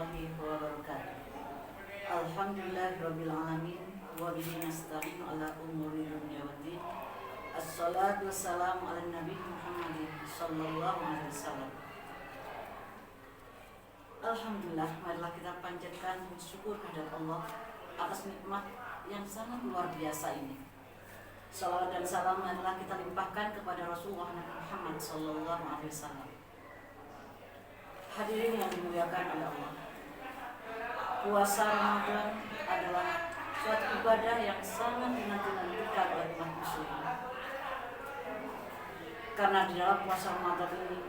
warahmatullahi wabarakatuh. Alhamdulillahirabbil alamin wa bihi nasta'in ala umuri dunya waddin. Assalatu wassalamu ala nabi Muhammadin sallallahu alaihi wasallam. Alhamdulillah, marilah kita panjatkan syukur kehadirat Allah atas nikmat yang sangat luar biasa ini. Salawat dan salam marilah kita limpahkan kepada Rasulullah Muhammad sallallahu alaihi wasallam. Hadirin yang dimuliakan oleh Allah, puasa Ramadan adalah suatu ibadah yang sangat dinanti-nantikan oleh umat muslim. Karena di dalam puasa Ramadan ini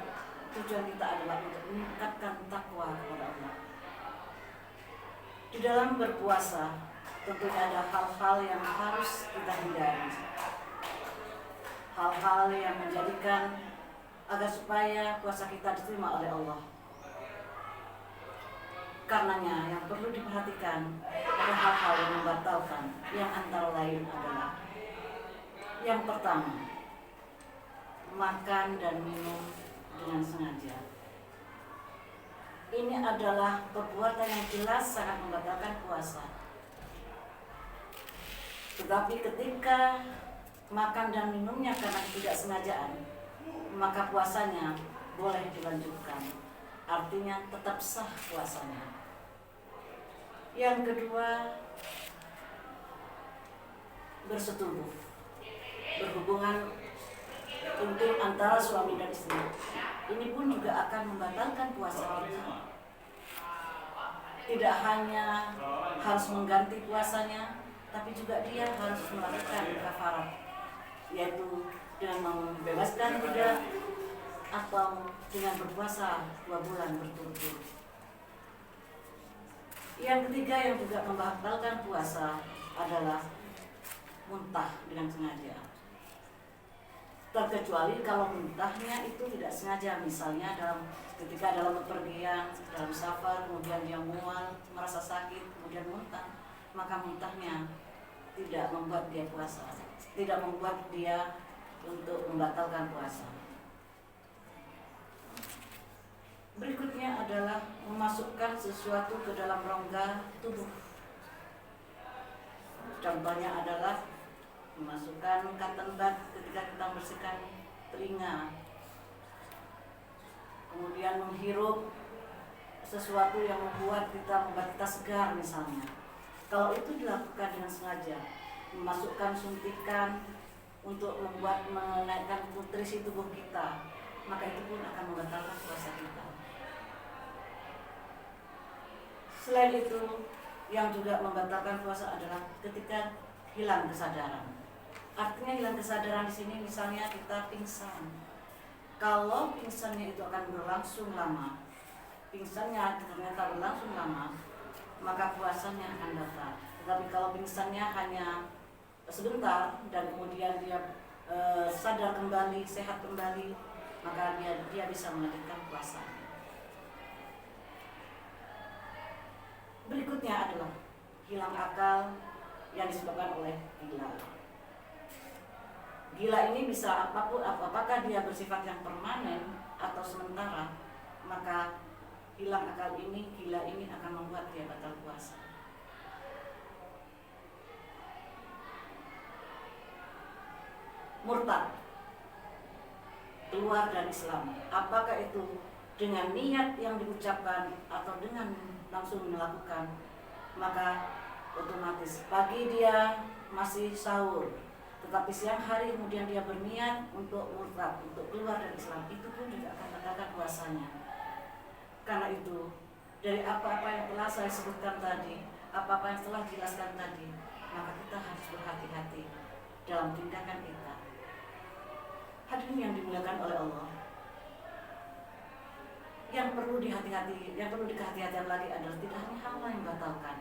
tujuan kita adalah untuk meningkatkan takwa kepada Allah. Di dalam berpuasa tentunya ada hal-hal yang harus kita hindari, hal-hal yang menjadikan agar supaya puasa kita diterima oleh Allah. Karenanya yang perlu diperhatikan ada hal-hal yang membatalkan, yang antara lain adalah yang pertama, makan dan minum dengan sengaja. Ini adalah perbuatan yang jelas sangat membatalkan puasa. Tetapi ketika makan dan minumnya karena ketidaksengajaan, maka puasanya boleh dilanjutkan. Artinya tetap sah puasanya. Yang kedua, bersetubuh, berhubungan intim antara suami dan istri. Ini pun juga akan membatalkan puasa kita. Tidak hanya harus mengganti puasanya, tapi juga dia harus melakukan kafarat, yaitu dengan membebaskan budak atau dengan berpuasa 2 bulan berturut-turut. Yang ketiga yang juga membatalkan puasa adalah muntah dengan sengaja. Terkecuali kalau muntahnya itu tidak sengaja, misalnya ketika dalam bepergian, dalam safar, kemudian dia mual, merasa sakit, kemudian muntah, maka muntahnya tidak membuat dia puasa, tidak membuat dia untuk membatalkan puasa. Berikutnya adalah memasukkan sesuatu ke dalam rongga tubuh. Contohnya adalah memasukkan cotton bud ketika kita membersihkan telinga, kemudian menghirup sesuatu yang membuat kita segar misalnya. Kalau itu dilakukan dengan sengaja, memasukkan suntikan untuk menaikkan nutrisi tubuh kita, maka itu pun akan membatalkan puasa kita. Selain itu, yang juga membatalkan puasa adalah ketika hilang kesadaran. Artinya hilang kesadaran di sini misalnya kita pingsan. Kalau pingsannya itu akan berlangsung lama, pingsannya ternyata berlangsung lama, maka puasanya akan batal. Tetapi kalau pingsannya hanya sebentar dan kemudian dia sadar kembali, sehat kembali, maka dia bisa melanjutkan puasanya. Berikutnya adalah hilang akal yang disebabkan oleh gila. Gila ini bisa apakah dia bersifat yang permanen atau sementara, maka hilang akal ini, gila ini akan membuat dia batal puasa. Murtad, keluar dari Islam, apakah itu dengan niat yang diucapkan atau dengan langsung melakukan, maka otomatis pagi dia masih sahur, tetapi siang hari kemudian dia berniat untuk murtad, untuk keluar dari Islam, itu pun juga akan membatalkan puasanya. Karena itu, dari apa-apa yang telah saya sebutkan tadi, apa-apa yang telah dijelaskan tadi, maka kita harus berhati-hati dalam tindakan kita. Hadirin yang dimuliakan oleh Allah, yang perlu dikehati-hatian lagi adalah tidak hanya hal yang membatalkan.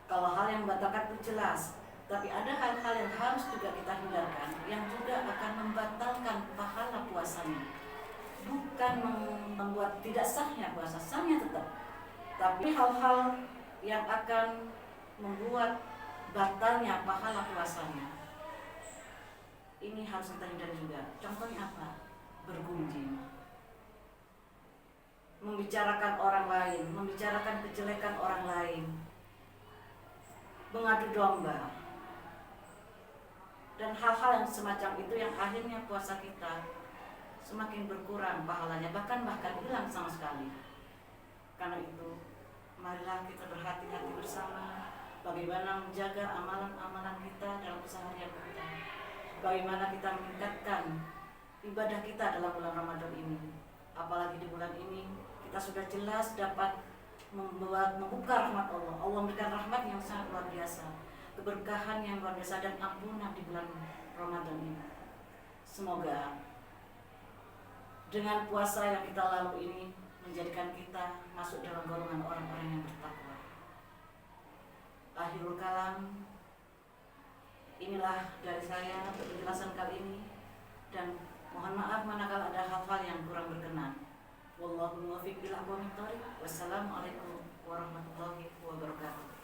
Kalau hal yang membatalkan itu jelas, tapi ada hal-hal yang harus juga kita hindarkan, yang juga akan membatalkan pahala puasanya. Bukan membuat tidak sahnya puasa, sahnya tetap, tapi hal-hal yang akan membuat batalnya pahala puasanya, ini harus kita hindari juga. Contohnya apa? Bergunjing. membicarakan orang lain, membicarakan kejelekan orang lain, mengadu domba, dan hal-hal yang semacam itu yang akhirnya puasa kita semakin berkurang pahalanya, bahkan hilang sama sekali. Karena itu, marilah kita berhati-hati bersama bagaimana menjaga amalan-amalan kita dalam keseharian kita, bagaimana kita meningkatkan ibadah kita dalam bulan Ramadan ini. Apalagi di bulan ini kita sudah jelas dapat membuka rahmat Allah. Allah memberikan rahmat yang sangat luar biasa, keberkahan yang luar biasa, dan ampunan di bulan Ramadan ini. Semoga dengan puasa yang kita lalui ini menjadikan kita masuk dalam golongan orang-orang yang bertakwa. Akhirul kalam, inilah dari saya untuk penjelasan kali ini, dan mohon maaf manakala ada hal-hal yang kurang berkenan. Wallahu muwaffiq ila aqwamit thoriq. Wassalamualaikum warahmatullahi wabarakatuh.